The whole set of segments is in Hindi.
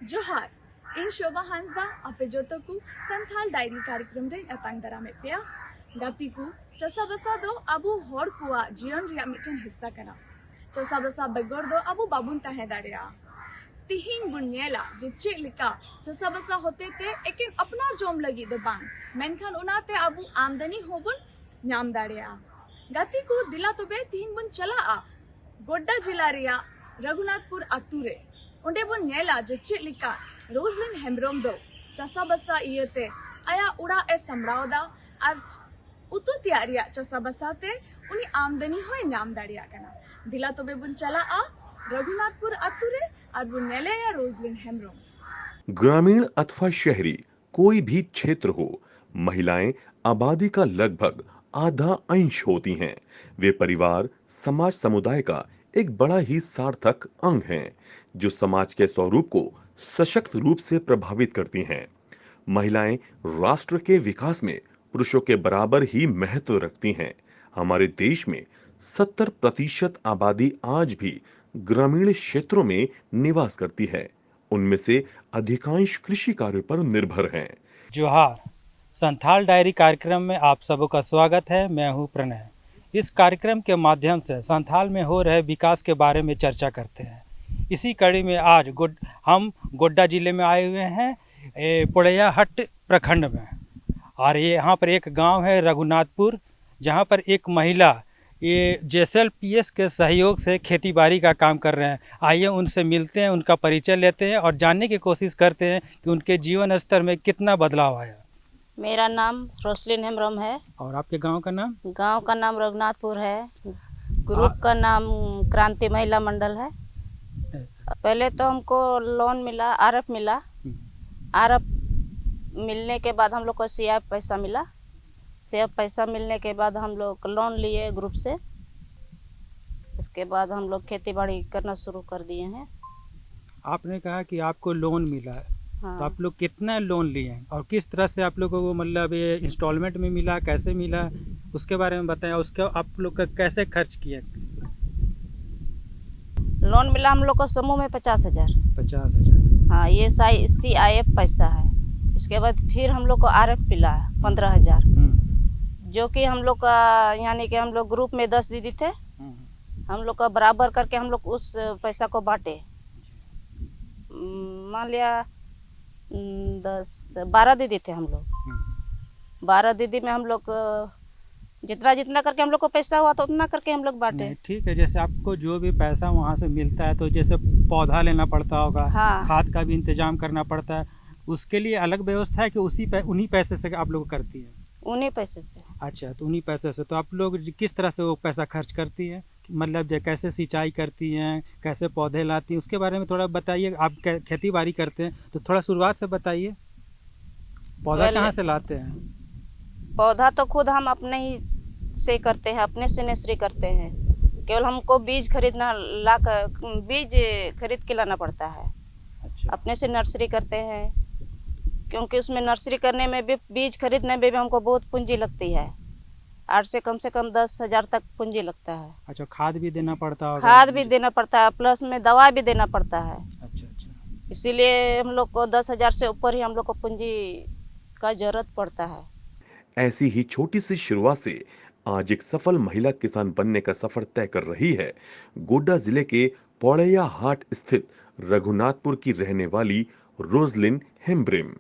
जोहार इन शोभा हांसदा आपे जोतो को संथाल डायरी कार्यक्रम रे अतांग दारामे पेया गाती को चसा बसा दो अबू होड़ कुआ जीवन रिया मिटन हिस्सा कना चसा बसा बेगोर दो अबू बाबुन ताहे दाड़िया तिहिन बुन नेला जे चेक लिका चसा बसा होते ते एकिन अपना जोम लगी दो बांग मेनखान उनाते अबू आमदनी होबुन नाम दाड़िया गाती को दिला तोबे तिहिन बुन चला आ गोड्डा जिला रिया रघुनाथपुर अतुरे उंडे बुन नेला जे चेक लिका रोजलिन हेम्ब्रोम दो चसा बसा इयते आया उड़ा ए समरावदा और उतु त्यारिया चसा बसाते उनी आमदनी होय नाम दाड़िया कना दिला तोबे बुन चला आ रघुनाथपुर अतुरे और बुन नेले या रोजलिन हेम्ब्रोम। ग्रामीण अथवा शहरी कोई भी क्षेत्र हो, महिलाएं आबादी का लगभग आधा अंश होती हैं। वे परिवार, समाज, समुदाय का एक बड़ा ही सार्थक अंग हैं, जो समाज के स्वरूप को सशक्त रूप से प्रभावित करती हैं। महिलाएं राष्ट्र के विकास में पुरुषों के बराबर ही महत्व रखती हैं। हमारे देश में 70% आबादी आज भी ग्रामीण क्षेत्रों में निवास करती है। उनमें से अधिकांश कृषि कार्य पर निर्भर हैं। जोहार, संथाल डायरी कार्यक्रम में आप सबों का स्वागत है। मैं हूं प्रणय। इस कार्यक्रम के माध्यम से संथाल में हो रहे विकास के बारे में चर्चा करते हैं। इसी कड़ी में आज हम गोड्डा जिले में आए हुए हैं, पोड़ैयाहाट प्रखंड में, और ये यहाँ पर एक गांव है रघुनाथपुर, जहाँ पर एक महिला ये JSLPS के सहयोग से खेतीबाड़ी का काम कर रहे हैं। आइए उनसे मिलते हैं, उनका परिचय लेते हैं और जानने की कोशिश करते हैं कि उनके जीवन स्तर में कितना बदलाव आया। मेरा नाम रोसलिन हेम्ब्रोम है। और आपके गांव का नाम? गांव का नाम रघुनाथपुर है। ग्रुप का नाम क्रांति महिला मंडल है। पहले तो हमको लोन मिला, आरएफ मिला। आरएफ मिलने के बाद हम लोग को सीएफ पैसा मिला। सीएफ पैसा मिलने के बाद हम लोग लोन लिए ग्रुप से। इसके बाद हम लोग खेती बाड़ी करना शुरू कर दिए हैं। आपने कहा कि आपको लोन मिला है। हाँ। तो आप लोग कितना लोन लिए हैं और किस तरह से आप लोगों को, मतलब ये इंस्टॉलमेंट में मिला, कैसे मिला, उसके बारे में बताएं। उसका आप लोग का कैसे खर्च किया? लोन मिला हम लोग को समूह में 50,000। 50,000। हाँ, ये CIF पैसा है। इसके बाद फिर हम लोग को आरएफ मिला 15,000, जो कि हम लोग का, यानी कि हम लोग ग्रुप में 10 दीदी थे। हम लोग का बराबर करके हम लोग उस पैसा को बांटे। मान लिया 12 दीदी थे हम लोग। 12 दीदी में हम लोग जितना करके हम लोग को पैसा हुआ तो उतना करके हम लोग बांटे। ठीक है, जैसे आपको जो भी पैसा वहाँ से मिलता है तो जैसे पौधा लेना पड़ता होगा। हाँ। खाद का भी इंतजाम करना पड़ता है, उसके लिए अलग व्यवस्था है कि उन्हीं पैसे से आप लोग करती है? उन्हीं पैसे से। अच्छा, तो उन्हीं पैसे से। तो आप लोग किस तरह से वो पैसा खर्च करती है? मतलब कैसे सिंचाई करती हैं, कैसे पौधे लाती हैं, उसके बारे में थोड़ा बताइए। आप खेती बाड़ी करते हैं तो थोड़ा शुरुआत से बताइए। पौधा कहाँ से लाते हैं? पौधा तो खुद हम अपने ही से करते हैं, अपने से नर्सरी करते हैं। केवल हमको बीज खरीद के लाना पड़ता है। अच्छा। अपने से नर्सरी करते हैं, क्योंकि उसमें नर्सरी करने में भी, बीज खरीदने में भी हमको बहुत पूंजी लगती है। 8 से कम 10,000 तक पूंजी लगता है। अच्छा, खाद भी देना पड़ता होगा? खाद भी देना पड़ता है, प्लस में दवा भी देना पड़ता है। अच्छा। इसीलिए हम लोग को 10,000 से ऊपर ही हम लोग को पूंजी का जरूरत पड़ता है। ऐसी ही छोटी सी शुरुआत से आज एक सफल महिला किसान बनने का सफर तय कर रही है गोड्डा जिले के पोड़ैयाहाट स्थित रघुनाथपुर की रहने वाली रोजलिन हेम्ब्रोम।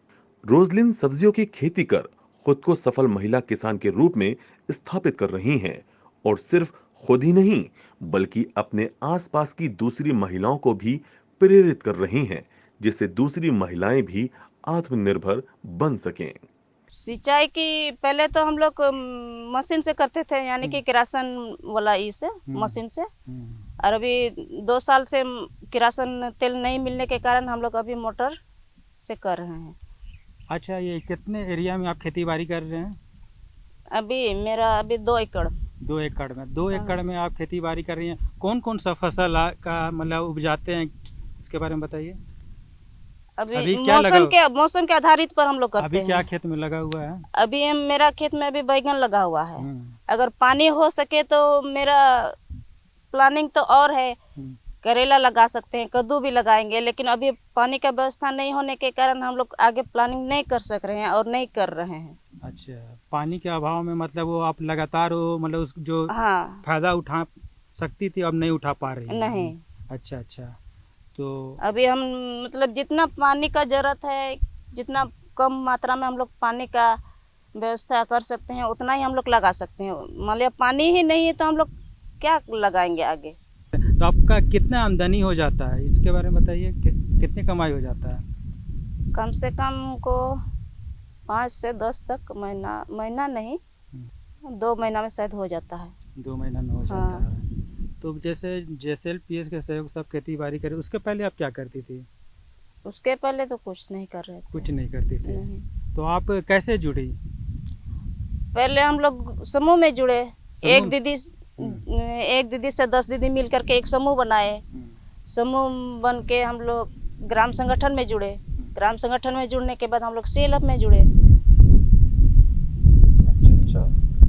रोजलिन सब्जियों की खेती कर खुद को सफल महिला किसान के रूप में स्थापित कर रही हैं और सिर्फ खुद ही नहीं बल्कि अपने आसपास की दूसरी महिलाओं को भी प्रेरित कर रही हैं, जिससे दूसरी महिलाएं भी आत्मनिर्भर बन सकें। सिंचाई की पहले तो हम लोग मशीन से करते थे, यानी कि किरासन वाला इसे मशीन से। और अभी 2 साल से किरासन तेल नहीं मिलने के कारण हम लोग अभी मोटर से कर रहे हैं। अच्छा, ये कितने एरिया में आप खेती बाड़ी कर रहे हैं? अभी मेरा 2 एकड़। 2 एकड़ में 2 एकड़ में आप खेती बाड़ी कर रही हैं। कौन कौन सा फसल का मतलब उपजाते हैं, इसके बारे में बताइए। अभी क्या लगा मौसम के आधारित पर हम लोग करते अभी हैं। क्या खेत में लगा हुआ है? अभी मेरा खेत में अभी बैगन लगा हुआ है। हम्म। अगर पानी हो सके तो मेरा प्लानिंग तो और है, हम्म। करेला लगा सकते हैं, कद्दू भी लगाएंगे, लेकिन अभी पानी का व्यवस्था नहीं होने के कारण हम लोग आगे प्लानिंग नहीं कर सक रहे हैं और नहीं कर रहे हैं। अच्छा, पानी के अभाव में मतलब वो आप लगातार वो मतलब उस जो हाँ, फायदा उठा सकती थी अब नहीं उठा पा रही हैं। नहीं। अच्छा अच्छा, तो अभी हम मतलब जितना पानी का जरूरत है, जितना कम मात्रा में हम लोग पानी का व्यवस्था कर सकते हैं उतना ही हम लोग लगा सकते हैं। मान लिया पानी ही नहीं है तो हम लोग क्या लगाएंगे आगे। तो आपका कितना आमदनी हो जाता है, इसके बारे में बताइए। कितनी कमाई हो जाता है? कम से कम को 5 से 10 तक महीना नहीं, 2 महीना में शायद हो जाता है। 2 महीना में हो जाता हाँ। है। तो जैसे JSLPS के सहयोग सब खेती बाड़ी करे, उसके पहले आप क्या करती थी? उसके पहले तो कुछ नहीं कर रहे थे। कुछ नहीं करती थी। नहीं। तो आप कैसे जुड़ी? पहले हम लोग समूह में जुड़े। समूह? एक दीदी से 10 दीदी मिल करके एक समूह बनाए। समूह बन के हम लोग ग्राम संगठन में जुड़े। ग्राम संगठन में जुड़ने के बाद हम लोग CLF में जुड़े। अच्छा अच्छा।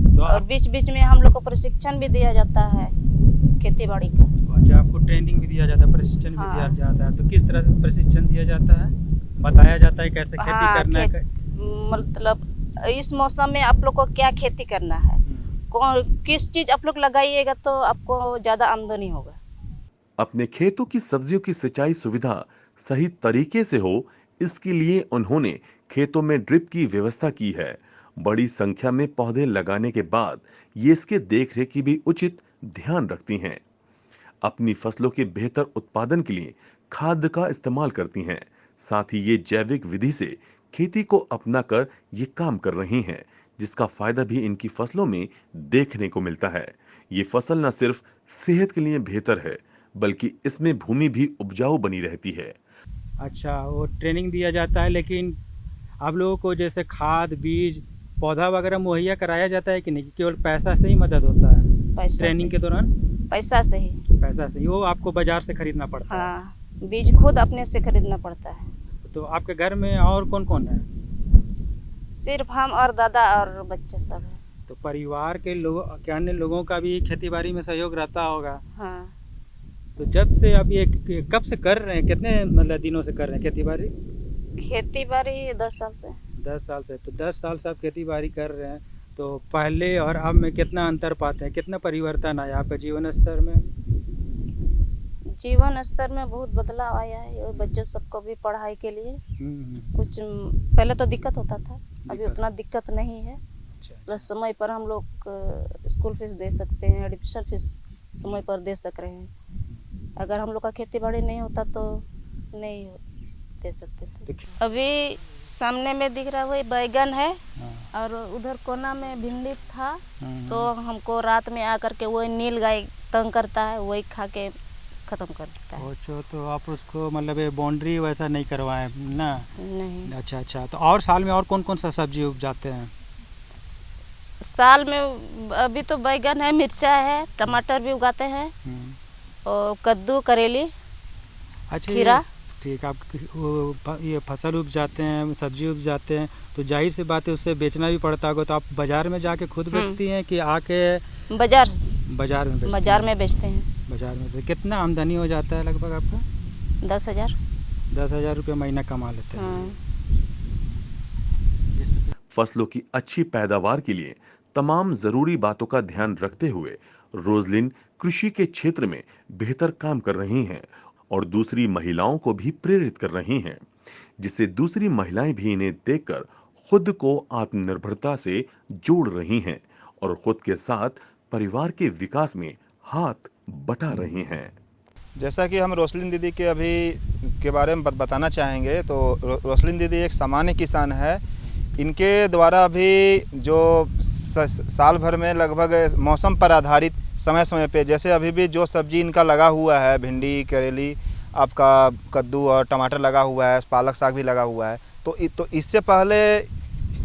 तो और बीच बीच में हम लोग को प्रशिक्षण भी दिया जाता है खेती बाड़ी का। अच्छा, आपको ट्रेनिंग भी दिया जाता है, प्रशिक्षण भी दिया हाँ। जाता है। तो किस तरह से प्रशिक्षण दिया जाता है, बताया जाता है कैसे खेती हाँ, करना है? मतलब इस मौसम में आप लोग को क्या खेती करना है, कौन किस चीज आप लोग लगाइएगा तो आपको ज्यादा आमदनी होगा। अपने खेतों की सब्जियों की सिंचाई सुविधा सही तरीके से हो, इसके लिए उन्होंने खेतों में ड्रिप की व्यवस्था की है। बड़ी संख्या में पौधे लगाने के बाद ये इसके देखरेख की भी उचित ध्यान रखती हैं। अपनी फसलों के बेहतर उत्पादन के लिए खाद का इस्तेमाल करती हैं। साथ ही ये जैविक विधि से खेती को अपनाकर ये काम कर रही हैं, जिसका फायदा भी इनकी फसलों में देखने को मिलता है। ये फसल न सिर्फ सेहत के लिए बेहतर है, बल्कि इसमें भूमि भी उपजाऊ बनी रहती है। अच्छा, वो ट्रेनिंग दिया जाता है, लेकिन आप लोगों को जैसे खाद, बीज, पौधा वगैरह मुहैया कराया जाता है कि नहीं, केवल पैसा से ही मदद होता है? पैसा ट्रेनिंग से। के दौरान पैसा से ही। पैसा से ही, वो आपको बाजार से खरीदना पड़ता है? हाँ, बीज खुद अपने से खरीदना पड़ता है। तो आपके घर में और कौन कौन है? सिर्फ हम और दादा और बच्चे सब है। तो परिवार के लोग के अन्य लोगों का भी खेती बाड़ी में सहयोग रहता होगा। हाँ, तो जब से अब ये कब से कर रहे हैं, कितने मतलब दिनों से कर रहे हैं खेती बाड़ी? खेती बाड़ी 10 साल से। 10 साल से। तो 10 साल से आप खेती बाड़ी कर रहे हैं, तो पहले और अब में कितना अंतर पाते हैं, कितना परिवर्तन आया आपके जीवन स्तर में? जीवन स्तर में बहुत बदलाव आया है। और बच्चों सबको भी पढ़ाई के लिए कुछ पहले तो दिक्कत होता था, अभी उतना दिक्कत नहीं है। प्लस समय पर हम लोग स्कूल फीस दे सकते हैं, एडमिशन फीस समय पर दे सक रहे हैं। अगर हम लोग का खेती बाड़ी नहीं होता तो नहीं दे सकते थे। अभी सामने में दिख रहा है वही बैगन है, और उधर कोना में भिंडी था। तो हमको रात में आकर के वही नील गाय तंग करता है, वही खा के खत्म कर देता है। अच्छा, तो आप उसको मतलब ये बाउंड्री वैसा नहीं करवाए ना? नहीं। अच्छा अच्छा। तो और साल में और कौन कौन सा सब्जी उपजाते हैं? साल में अभी तो बैगन है, मिर्चा है, टमाटर भी उगाते हैं, और कद्दू, करेली, अच्छा, खीरा। ठीक, आप ये फसल उपजाते हैं, सब्जी उपजाते हैं, तो जाहिर सी बात है उससे बेचना भी पड़ता होगा। तो आप बाजार में जाके खुद बेचती हैं कि आके बाजार में बेचती बाजार हैं? में बेचते हैं। बाजार में। तो कितना आमदनी हो जाता है लगभग आपका? 10,000। 10,000 रुपये महीना कमा लेते हैं। हाँ। फसलों की अच्छी पैदावार के लिए तमाम जरूरी बातों का ध्यान रखते हुए रोजलिन कृषि के क्षेत्र में बेहतर काम कर रही हैं और दूसरी महिलाओं को भी प्रेरित कर रही हैं, जिससे दूसरी महिलाएं भी इन्हें देखकर खुद को आत्मनिर्भरता से जोड़ रही हैं और खुद के साथ परिवार के विकास में हाथ बटा रही हैं। जैसा कि हम रोसलिन दीदी के अभी के बारे में बताना चाहेंगे, तो रोसलिन दीदी एक सामान्य किसान है। इनके द्वारा अभी जो साल भर में लगभग मौसम पर आधारित समय समय पे, जैसे अभी भी जो सब्जी इनका लगा हुआ है, भिंडी, करेली, आपका कद्दू और टमाटर लगा हुआ है, पालक साग भी लगा हुआ है। तो इससे पहले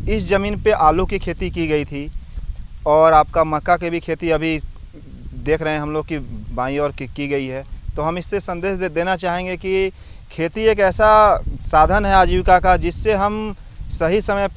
इस ज़मीन पे आलू की खेती की गई थी। और आपका मक्का की भी खेती अभी देख रहे हैं हम लोग कि बाईं ओर की गई है। तो हम इससे संदेश देना चाहेंगे कि खेती एक ऐसा साधन है आजीविका का जिससे हम सही समय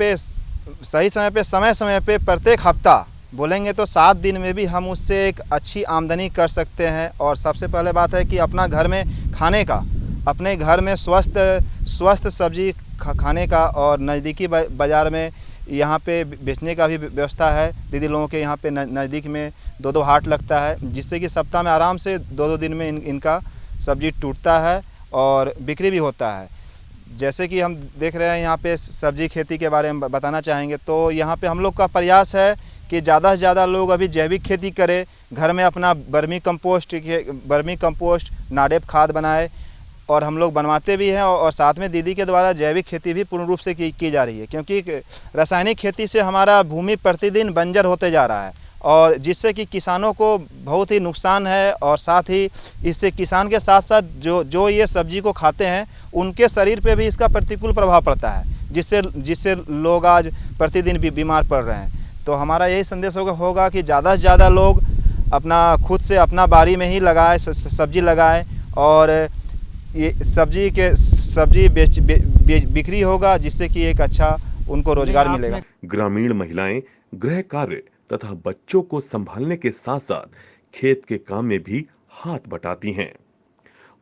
पे प्रत्येक हफ्ता बोलेंगे तो 7 दिन में भी हम उससे एक अच्छी आमदनी कर सकते हैं। और सबसे पहले बात है कि अपना घर में खाने का, अपने घर में स्वस्थ सब्जी खाने का, और नज़दीकी बाज़ार में यहाँ पे बेचने का भी व्यवस्था है। दीदी लोगों के यहाँ पे नज़दीक में 2 हाट लगता है, जिससे कि सप्ताह में आराम से 2 दिन में इनका सब्जी टूटता है और बिक्री भी होता है। जैसे कि हम देख रहे हैं यहाँ पे सब्जी खेती के बारे में बताना चाहेंगे तो यहाँ पे हम लोग का प्रयास है कि ज़्यादा से ज़्यादा लोग अभी जैविक खेती करें, घर में अपना वर्मी कंपोस्ट नाडेप खाद बनाए, और हम लोग बनवाते भी हैं। और साथ में दीदी के द्वारा जैविक खेती भी पूर्ण रूप से की जा रही है, क्योंकि रासायनिक खेती से हमारा भूमि प्रतिदिन बंजर होते जा रहा है, और जिससे कि किसानों को बहुत ही नुकसान है। और साथ ही इससे किसान के साथ साथ जो ये सब्जी को खाते हैं उनके शरीर पे भी इसका प्रतिकूल प्रभाव पड़ता है, जिससे लोग आज प्रतिदिन भी बीमार पड़ रहे हैं। तो हमारा यही संदेश होगा कि ज़्यादा से ज़्यादा लोग खुद से अपना बाड़ी में ही लगाएं, सब्जी लगाएं, और ये सब्जी बिक्री होगा, जिससे कि एक अच्छा उनको रोजगार मिलेगा। ग्रामीण महिलाएं गृह कार्य तथा बच्चों को संभालने के साथ साथ खेत के काम में भी हाथ बटाती हैं।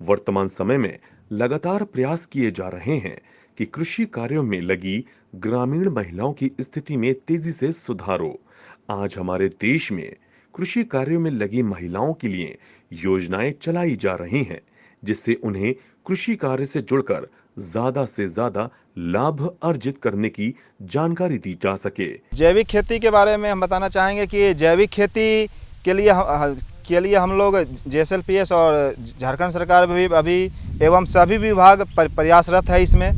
वर्तमान समय में लगातार प्रयास किए जा रहे हैं कि कृषि कार्यों में लगी ग्रामीण महिलाओं की स्थिति में तेजी से सुधार हो। आज हमारे देश में कृषि कार्यों में लगी महिलाओं के लिए योजनाएं चलाई जा रही हैं, जिससे उन्हें कृषि कार्य से जुड़कर ज्यादा से ज्यादा लाभ अर्जित करने की जानकारी दी जा सके। जैविक खेती के बारे में हम बताना चाहेंगे कि जैविक खेती के लिए हम लोग JSLPS और झारखंड सरकार भी अभी एवं सभी विभाग प्रयासरत है। इसमें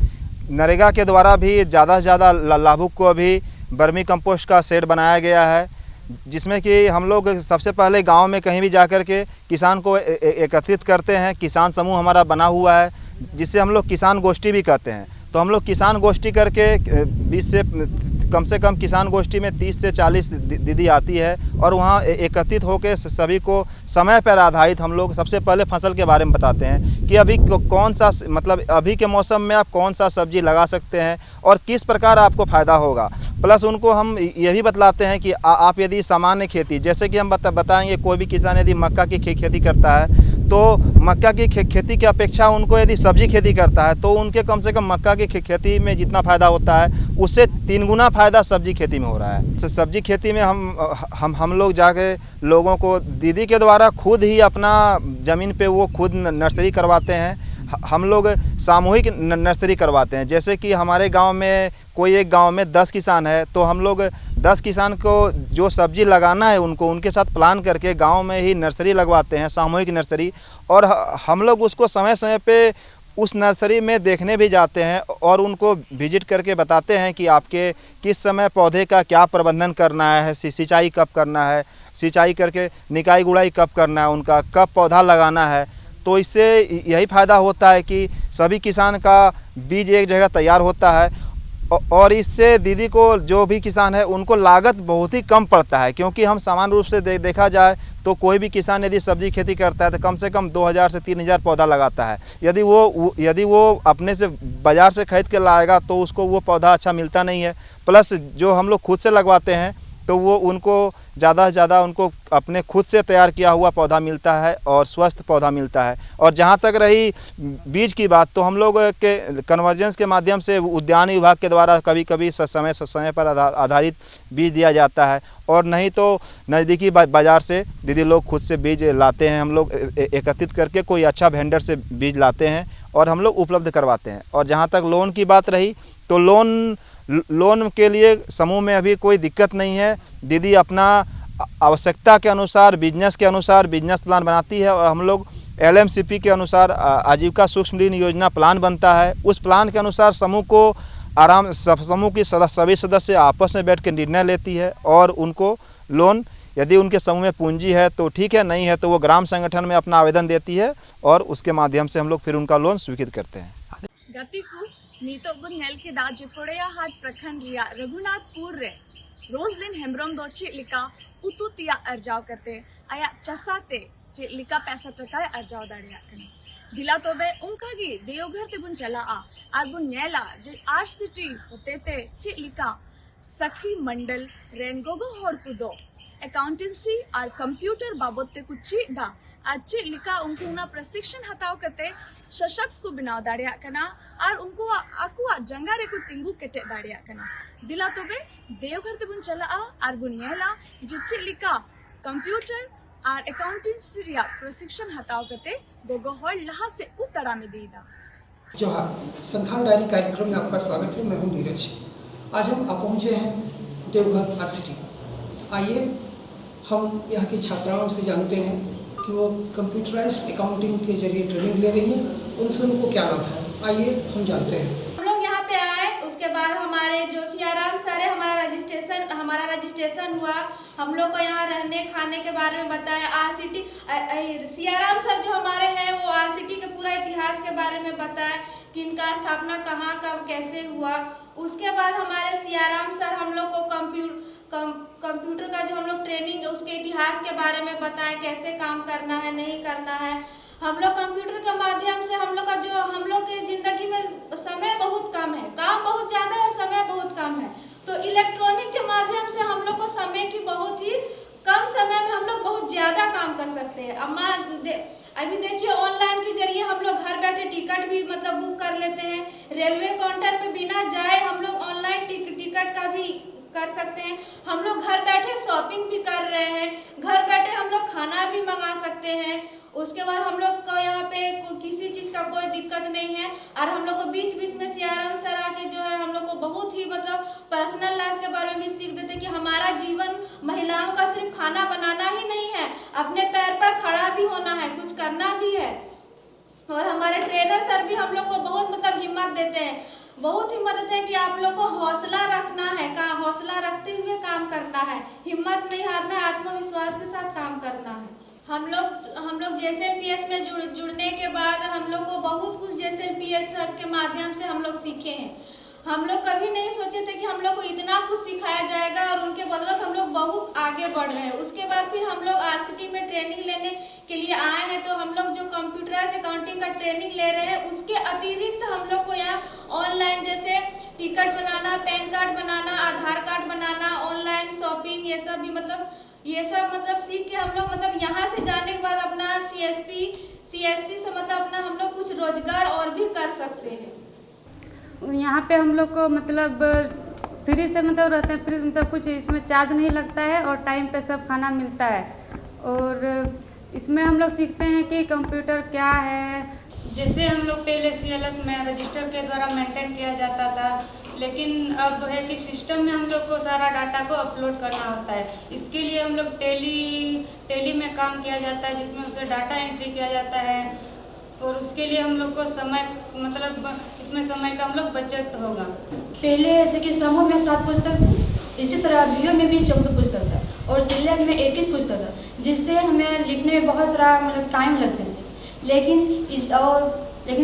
नरेगा के द्वारा भी ज़्यादा से ज़्यादा लाभुक को अभी वर्मी कंपोस्ट का शेड बनाया गया है, जिसमें कि हम लोग सबसे पहले गांव में कहीं भी जाकर के किसान को एकत्रित करते हैं। किसान समूह हमारा बना हुआ है, जिससे हम लोग किसान गोष्ठी भी कहते हैं। तो हम लोग किसान गोष्ठी करके 20 से कम से कम किसान गोष्ठी में 30 से 40 दीदी आती है, और वहाँ एकत्रित होकर सभी को समय पर आधारित हम लोग सबसे पहले फसल के बारे में बताते हैं कि अभी कौन सा, मतलब अभी के मौसम में आप कौन सा सब्जी लगा सकते हैं और किस प्रकार आपको फ़ायदा होगा। प्लस उनको हम ये भी बतलाते हैं कि आप यदि सामान्य खेती, जैसे कि हम बताएंगे कोई भी किसान यदि मक्का की खेती करता है तो मक्का की खेती की अपेक्षा उनको यदि सब्जी खेती करता है तो उनके कम से कम मक्का की खेती में जितना फ़ायदा होता है उससे 3 गुना फ़ायदा सब्जी खेती में हो रहा है। सब्जी खेती में हम लोग जाके लोगों को दीदी के द्वारा खुद ही अपना ज़मीन पे वो खुद नर्सरी करवाते हैं। हम लोग सामूहिक नर्सरी करवाते हैं। जैसे कि हमारे गांव में कोई एक गांव में 10 किसान है, तो हम लोग 10 किसान को जो सब्जी लगाना है उनके साथ प्लान करके गांव में ही नर्सरी लगवाते हैं, सामूहिक नर्सरी। और हम लोग उसको समय समय पे उस नर्सरी में देखने भी जाते हैं और उनको विजिट करके बताते हैं कि आपके किस समय पौधे का क्या प्रबंधन करना है, सिंचाई कब करना है, सिंचाई करके निकाई गुड़ाई कब करना है, उनका कब पौधा लगाना है। तो इससे यही फ़ायदा होता है कि सभी किसान का बीज एक जगह तैयार होता है, और इससे दीदी को जो भी किसान है उनको लागत बहुत ही कम पड़ता है। क्योंकि हम सामान्य रूप से देखा जाए तो कोई भी किसान यदि सब्जी खेती करता है तो कम से कम 2000 से 3000 पौधा लगाता है। यदि वो अपने से बाज़ार से खरीद के लाएगा तो उसको वो पौधा अच्छा मिलता नहीं है। प्लस जो हम लोग खुद से लगवाते हैं तो वो उनको ज़्यादा से ज़्यादा उनको अपने खुद से तैयार किया हुआ पौधा मिलता है और स्वस्थ पौधा मिलता है। और जहाँ तक रही बीज की बात, तो हम लोग के कन्वर्जेंस के माध्यम से उद्यान विभाग के द्वारा कभी कभी समय पर आधारित बीज दिया जाता है, और नहीं तो नज़दीकी बाज़ार से दीदी लोग खुद से बीज लाते हैं। हम लोग एकत्रित करके कोई अच्छा वेंडर से बीज लाते हैं और हम लोग उपलब्ध करवाते हैं। और जहाँ तक लोन की बात रही तो लोन के लिए समूह में अभी कोई दिक्कत नहीं है। दीदी अपना आवश्यकता के अनुसार, बिजनेस के अनुसार बिजनेस प्लान बनाती है, और हम लोग LMCP के अनुसार आजीविका सूक्ष्म ऋण योजना प्लान बनता है। उस प्लान के अनुसार समूह की सभी सदस्य आपस में बैठ के निर्णय लेती है, और उनको लोन यदि उनके समूह में पूंजी है तो ठीक है, नहीं है तो वो ग्राम संगठन में अपना आवेदन देती है, और उसके माध्यम से हम लोग फिर उनका लोन स्वीकृत करते हैं। गति को नीतो बुन नेल के दाज पोड़िया हाट प्रखंड रिया रघुनाथपुर रे रोजलिन हेम्ब्रम दो चेक लिका उतु तिया अर्जाव करते आया चसाते चेक लिका पैसा टकाय अर्जाव दाड़िया कना दिला तोबे उनका गी देवघर ते बुन चला आर बुन नेला जे आरसीटी होतेते चेक लिका सखी मंडल रेन गोगो होड़ कुदो अकाउंटेंसी और कंप्यूटर बाबत ते कुछ दा आज चेक लिका उनको उना प्रशिक्षण हताव करते सशक्त को बनाव दाड़िया कना और उनको आकुआ जंगारे को तिंगु केटे दाड़िया कना दिला तोबे देवघर ते बुन चला और बुन नेला जे चेक लिका कंप्यूटर और अकाउंटेंसी रिया प्रशिक्षण हताव करते गोगो होड़ लहा से उतरा में दीदा। जोहार, संथाल डायरी कार्यक्रम में आपका स्वागत है। मैं हूं नीरज। आज हम पहुंचे हैं देवघर आरसीटी। आइए हम यहाँ की छात्राओं से जानते हैं कि वो कंप्यूटराइज्ड अकाउंटिंग के जरिए ट्रेनिंग ले रही हैं, उनसे उनको क्या लाभ है। आइए हम जानते हैं। हम लोग यहाँ पे आए, उसके बाद हमारे जो सियाराम सर है हमारा रजिस्ट्रेशन हुआ। हम लोग को यहाँ रहने खाने के बारे में बताया। आरसीटी सियाराम सर जो हमारे हैं वो आरसीटी के पूरा इतिहास के बारे में बताया कि इनका स्थापना कहाँ कब कैसे हुआ। उसके बाद हमारे सियाराम सर हम लोग को कंप्यूटर का जो हम लोग ट्रेनिंग है उसके इतिहास के बारे में बताएं, कैसे काम करना है नहीं करना है। हम लोग कंप्यूटर के माध्यम से हम लोग की ज़िंदगी में समय बहुत कम है, काम बहुत ज़्यादा और समय बहुत कम है। तो इलेक्ट्रॉनिक के माध्यम से हम लोग को समय की बहुत ही कम समय में हम लोग बहुत ज़्यादा काम कर सकते हैं। अभी देखिए ऑनलाइन के जरिए हम लोग घर बैठे टिकट भी मतलब बुक कर लेते हैं। रेलवे काउंटर पे बिना जाए हम लोग ऑनलाइन टिकट का भी कर सकते हैं। हम लोग घर बैठे शॉपिंग भी कर रहे हैं, घर बैठे हम लोग खाना भी मंगा सकते हैं। उसके बाद हम लोग को यहाँ पे किसी चीज़ का कोई दिक्कत नहीं है। और हम लोग को बीच बीच में सियाराम सर आके जो है हम लोग को बहुत ही मतलब पर्सनल लाइफ के बारे में भी सीख देते कि हमारा जीवन महिलाओं का सिर्फ खाना बनाना ही नहीं है, अपने पैर पर खड़ा भी होना है, कुछ करना भी है। और हमारे ट्रेनर सर भी हम लोग को बहुत मतलब हिम्मत देते हैं, बहुत हिम्मत देते हैं कि आप लोग को हौसला रखना है, हौसला रखते हुए काम करना है, हिम्मत नहीं हारना है, आत्मविश्वास के साथ काम करना है। हम लोग JSLPS में जुड़ने के बाद हम लोग को बहुत कुछ JSLPS के माध्यम से हम लोग सीखे हैं। हम लोग कभी नहीं सोचे थे कि हम लोग को इतना कुछ सिखाया जाएगा और उनके बदौलत हम लोग बहुत आगे बढ़ रहे हैं। उसके बाद फिर हम लोग आरसीटी में ट्रेनिंग लेने के लिए आए हैं। तो हम लोग जो कंप्यूटराइज्ड अकाउंटिंग का ट्रेनिंग ले रहे हैं उसके अतिरिक्त हम लोग को यहाँ ऑनलाइन जैसे टिकट बनाना, पैन कार्ड बनाना, आधार कार्ड बनाना, ऑनलाइन शॉपिंग, ये सब मतलब सीख के हम लोग मतलब यहाँ से जाने के बाद अपना CSP CSC से मतलब अपना हम लोग कुछ रोजगार और भी कर सकते हैं। यहाँ पे हम लोग को मतलब फ्री से मतलब रहते हैं, फ्री मतलब कुछ इसमें चार्ज नहीं लगता है और टाइम पे सब खाना मिलता है। और इसमें हम लोग सीखते हैं कि कंप्यूटर क्या है। जैसे हम लोग पहले CLF में रजिस्टर के द्वारा मेंटेन किया जाता था, लेकिन अब है कि सिस्टम में हम लोग को सारा डाटा को अपलोड करना होता है। इसके लिए हम लोग टेली में काम किया जाता है, जिसमें उसे डाटा एंट्री किया जाता है। और उसके लिए हम लोग को समय मतलब इसमें समय का हम लोग बचत होगा। पहले ऐसे कि समूह में 7 पुस्तक थे, इसी तरह VO में भी 14 पुस्तक था और CLF में 21 पुस्तक था, जिससे हमें लिखने में बहुत सारा मतलब टाइम लगते थे। लेकिन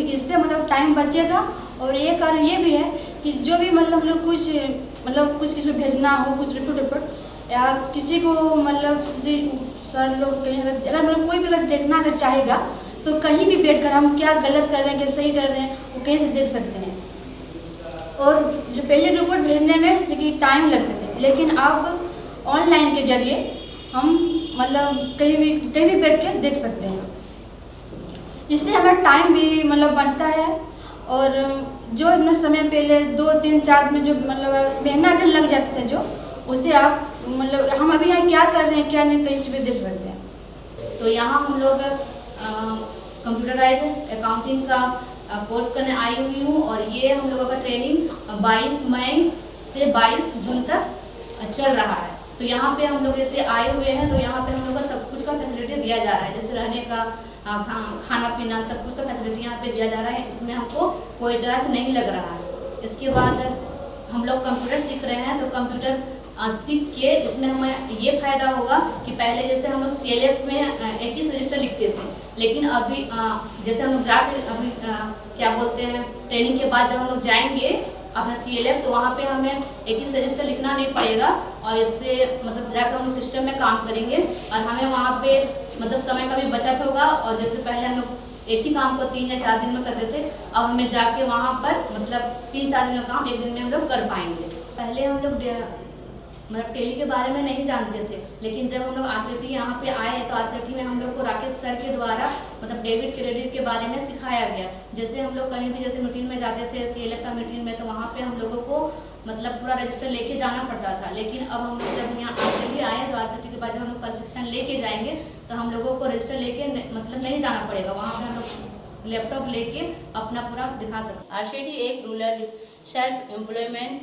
इससे मतलब टाइम बचेगा। और ये कारण ये भी है कि जो भी मतलब लोग कुछ किसी को भेजना हो, कुछ रिपोर्ट या किसी को मतलब सर लोग कहीं अगर मतलब कोई भी अगर देखना अगर चाहेगा तो कहीं भी बैठ कर हम क्या गलत कर रहे हैं, क्या सही कर रहे हैं, वो कहीं से देख सकते हैं। और जो पहले रिपोर्ट भेजने में जैसे कि टाइम लगते थे, लेकिन अब ऑनलाइन के जरिए हम मतलब कहीं भी बैठ के देख सकते हैं। इससे हमारा टाइम भी मतलब बचता है। और जो अपने समय पहले 2, 3, 4 में जो मतलब महीना दिन लग जाते थे, जो उसे आप मतलब हम अभी यहाँ क्या कर रहे हैं क्या नहीं कहीं से भी देख सकते हैं। तो यहाँ हम लोग कंप्यूटराइज्ड अकाउंटिंग का कोर्स करने आई हुई हूँ और ये हम लोगों का ट्रेनिंग 22 मई से 22 जून तक चल रहा है। तो यहाँ पे हम लोग जैसे आए हुए हैं तो यहाँ पे हम लोग को सब कुछ का फैसिलिटी दिया जा रहा है, जैसे रहने का, खाना पीना, सब कुछ का फैसिलिटी यहाँ पे दिया जा रहा है। इसमें हमको कोई चार्ज नहीं लग रहा है। इसके बाद हम लोग कंप्यूटर सीख रहे हैं, तो कंप्यूटर सीख के इसमें हमें ये फ़ायदा होगा कि पहले जैसे हम लोग CLF में 21 रजिस्टर लिखते थे, लेकिन अभी जैसे हम लोग जाके अभी क्या बोलते हैं ट्रेनिंग के बाद जब हम लोग जाएंगे अपना CLF, तो वहाँ पे हमें एक ही रजिस्टर लिखना नहीं पड़ेगा और इससे मतलब जाकर हम लोग सिस्टम में काम करेंगे और हमें वहाँ पे मतलब समय का भी बचत होगा। और जैसे पहले हम लोग एक ही काम को 3 या 4 दिन में करते थे, अब हमें जाके वहाँ पर मतलब 3-4 दिन का काम 1 दिन में हम लोग कर पाएंगे। पहले हम लोग मतलब टेली के बारे में नहीं जानते थे, लेकिन जब हम लोग RCT यहाँ पे आए तो RCT में हम लोग को राकेश सर के द्वारा मतलब डेबिट क्रेडिट के बारे में सिखाया गया। जैसे हम लोग कहीं भी जैसे मीटिंग में जाते थे CLF का मीटिंग में, तो वहाँ पे हम लोगों को मतलब पूरा रजिस्टर लेके जाना पड़ता था। लेकिन अब हम लोग जब यहाँ RCT आए तो RCT के बाद जब हम लोग प्रशिक्षण लेके जाएंगे तो हम लोगों को रजिस्टर लेके मतलब नहीं जाना पड़ेगा, वहाँ पर हम लोग लैपटॉप लेके अपना पूरा दिखा सकते। RCT एक rural self employment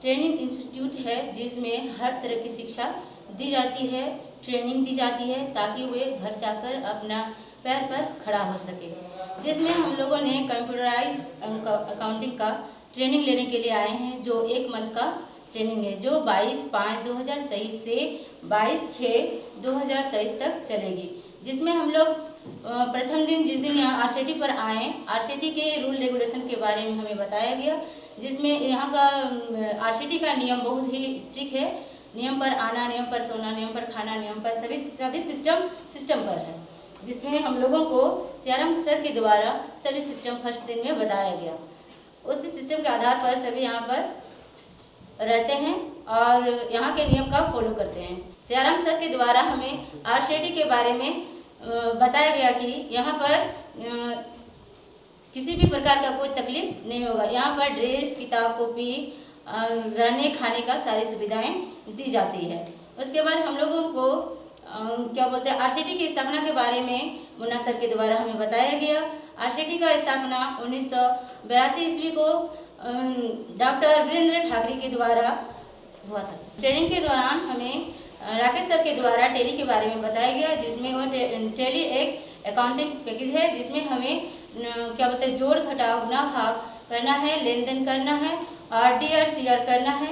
training institute है जिसमें हर तरह की शिक्षा दी जाती है, ट्रेनिंग दी जाती है ताकि वे घर जाकर अपना पैर पर खड़ा हो सके। जिसमें हम लोगों ने कंप्यूटराइज अकाउंटिंग का ट्रेनिंग लेने के लिए आए हैं, जो 1 मंथ का ट्रेनिंग है, जो 22/5/2023 से 22/6/2023 तक चलेगी। जिसमें हम लोग प्रथम दिन जिस दिन यहाँ RCT पर आए, RCT के रूल रेगुलेशन के बारे में हमें बताया गया, जिसमें यहाँ का RCT का नियम बहुत ही स्ट्रिक्ट है। नियम पर आना, नियम पर सोना, नियम पर खाना, नियम पर सभी सिस्टम पर है। जिसमें हम लोगों को CRM सर के द्वारा सभी सिस्टम फर्स्ट दिन में बताया गया। उस सिस्टम के आधार पर सभी यहाँ पर रहते हैं और यहाँ के नियम का फॉलो करते हैं। CRM सर के द्वारा हमें RCT के बारे में बताया गया कि यहाँ पर किसी भी प्रकार का कोई तकलीफ नहीं होगा। यहाँ पर ड्रेस, किताब, कॉपी, रहने खाने का सारी सुविधाएं दी जाती है। उसके बाद हम लोगों को क्या बोलते हैं RCT की स्थापना के बारे में मुन्ना सर के द्वारा हमें बताया गया। RCT का स्थापना 1982 ईस्वी को डॉक्टर वीरेंद्र ठाकरे के द्वारा हुआ था। ट्रेनिंग के दौरान हमें राकेश सर के द्वारा टेली के बारे में बताया गया, जिसमें वो टेली एक अकाउंटिंग पैकेज है जिसमें हमें क्या बोलते हैं जोड़ घटाव गुना भाग करना है, लेन देन करना है, RDR CR करना है।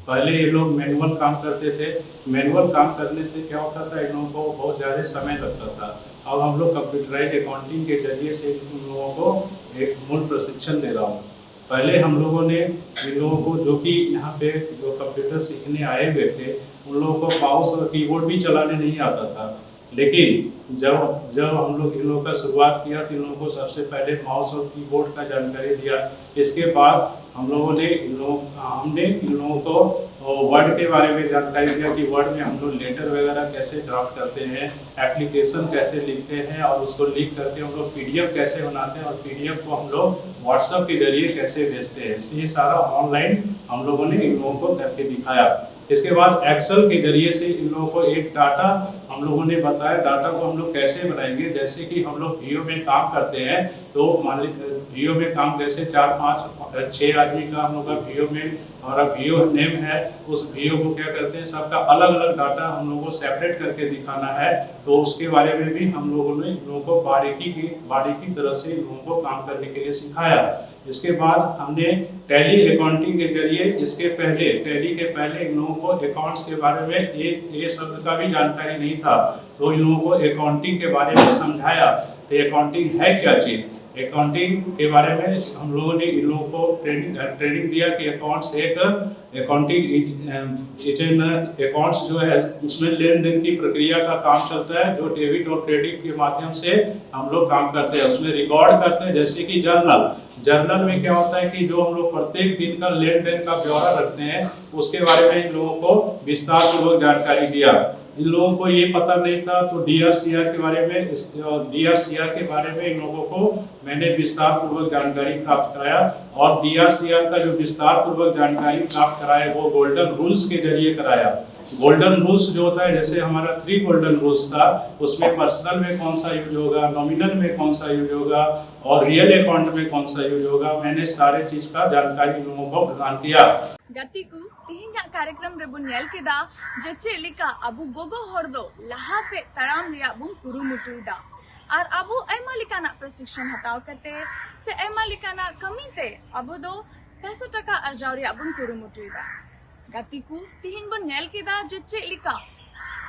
पहले ये लोग मैनुअल काम करते थे। मैनुअल काम करने से क्या होता था, इन लोगों को बहुत ज़्यादा समय लगता था। अब हम लोग कंप्यूटराइज अकाउंटिंग के जरिए से इन लोगों को एक मूल प्रशिक्षण दे रहा हूँ। पहले हम लोगों ने इन लोगों को जो कि यहाँ पे जो कंप्यूटर सीखने आए हुए थे, उन लोगों को माउस और कीबोर्ड भी चलाने नहीं आता था। लेकिन जब हम लोग इन लोगों का शुरुआत किया तो इन लोगों को सबसे पहले माउस और कीबोर्ड का जानकारी दिया। इसके बाद हमने इन लोगों को वर्ड के बारे में जानकारी दिया कि वर्ड में हम लोग लेटर वगैरह कैसे ड्राफ्ट करते हैं, एप्लीकेशन कैसे लिखते हैं और उसको लिख करके हम लोग PDF कैसे बनाते हैं और PDF को हम लोग व्हाट्सएप के जरिए कैसे भेजते हैं। ये सारा ऑनलाइन हम लोगों ने इन लोगों को करके दिखाया। इसके बाद एक्सेल के जरिए से इन लोगों को एक डाटा हम लोगों ने बताया, डाटा को हम लोग कैसे बनाएंगे। जैसे कि हम लोग VO में काम करते हैं तो मान लीजिए VO में काम जैसे 4, 5, 6 आदमी का हम लोग का VO में हमारा VO नेम है, उस VO को क्या करते हैं सबका अलग अलग डाटा हम लोगों को सेपरेट करके दिखाना है। तो उसके बारे में भी हम लोगों ने इन लोगों को बारीकी तरह से इन लोगों को काम करने के लिए सिखाया। इसके बाद हमने टैली अकाउंटिंग के जरिए टैली के पहले इन लोगों को अकाउंट्स के बारे में एक शब्द का भी जानकारी नहीं था, तो इन लोगों को अकाउंटिंग के बारे में समझाया। तो अकाउंटिंग है क्या चीज़, अकाउंटिंग के बारे में हम लोगों ने इन लोगों को ट्रेनिंग दिया कि अकाउंट्स अकाउंट्स जो है उसमें लेन देन की प्रक्रिया का काम चलता है, जो डेबिट और क्रेडिट के माध्यम से हम लोग काम करते हैं। उसमें रिकॉर्ड करते हैं, जैसे कि जर्नल में क्या होता है कि जो हम लोग प्रत्येक दिन का लेन देन का ब्यौरा रखते हैं, उसके बारे में इन लोगों को विस्तार पूर्वक जानकारी दिया। इन लोगों को ये पता नहीं था तो DRCR के बारे में इन लोगों को मैंने विस्तार पूर्वक जानकारी प्राप्त कराया। और DRCR का जो विस्तार पूर्वक जानकारी प्राप्त कराया वो गोल्डन रूल्स के जरिए कराया। गोल्डन रूल्स जो होता है, जैसे हमारा 3 गोल्डन रूल्स था, उसमें पर्सनल में कौन सा यूज होगा, नॉमिनल में कौन सा यूज होगा और रियल अकाउंट में कौन सा यूज होगा, मैंने सारे चीज का जानकारी लोगों को प्रदान किया। गतिकु तिहिंगा कार्यक्रम रे बुन नेल केदा जे चेलिका अबु गोगो हर दो लहा से तड़ाम रिया बुन कुरुमुटुदा और अबु ऐमा लिकाना प्रशिक्षण हताव करते से ऐमा लिकाना कमीते अबु दो पैसा टका अर्जाव रिया बुन कुरुमुटुदा। गतिकु तिहिंग बुन नेल केदा जे चेलिका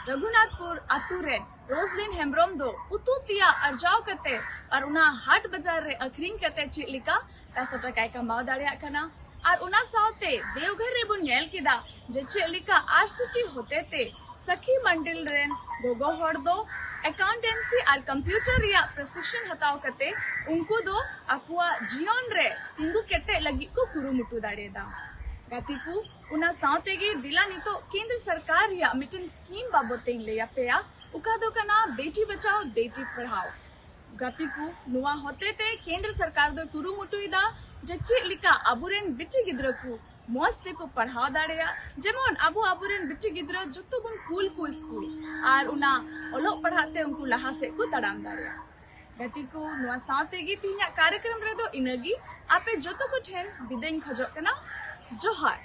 रघुनाथपुर आतु रे रोजलिन हेम्ब्रम दो उतु तिया अर्जाव कते और उना हाट बाजार रे अखरिंग कते चेक लिका पैसा टकाय कमाव दाड़िया कना और उना सावते देवघर रे बुन नेल किदा जे चेक लिका आरसीटी होते ते सखी मंडल रेन गोगो हड़ दो अकाउंटेंसी और कंप्यूटर रिया प्रशिक्षण हताव कते उनको दो अपुआ जीवन रे तिंगु केटे लगी को कुरुमुटु दाड़ेदा गाती को उना सावते गे दिला नितो केंद्र सरकार या मिटन स्कीम बाबते लेया पेया उका दो कना बेटी बचाओ बेटी पढ़ाओ गाती को नुआ होते ते केंद्र सरकार दो कुरुमुटु इदा जे लिका अबुरेन बिटी गिद्र को मस्ते को पढ़ाव दाड़ेया जेमन अबु अबुरेन बिटी गिद्र जत्तो बुन कूल स्कूल और उना ओलो पढ़ाते उनको लहा से को तड़ाम दाड़ेया गाती को नुआ सावते गे तिना कार्यक्रम रे दो इनगी आपे जत्तो को ठेन बिदेन खजो कना जोहार।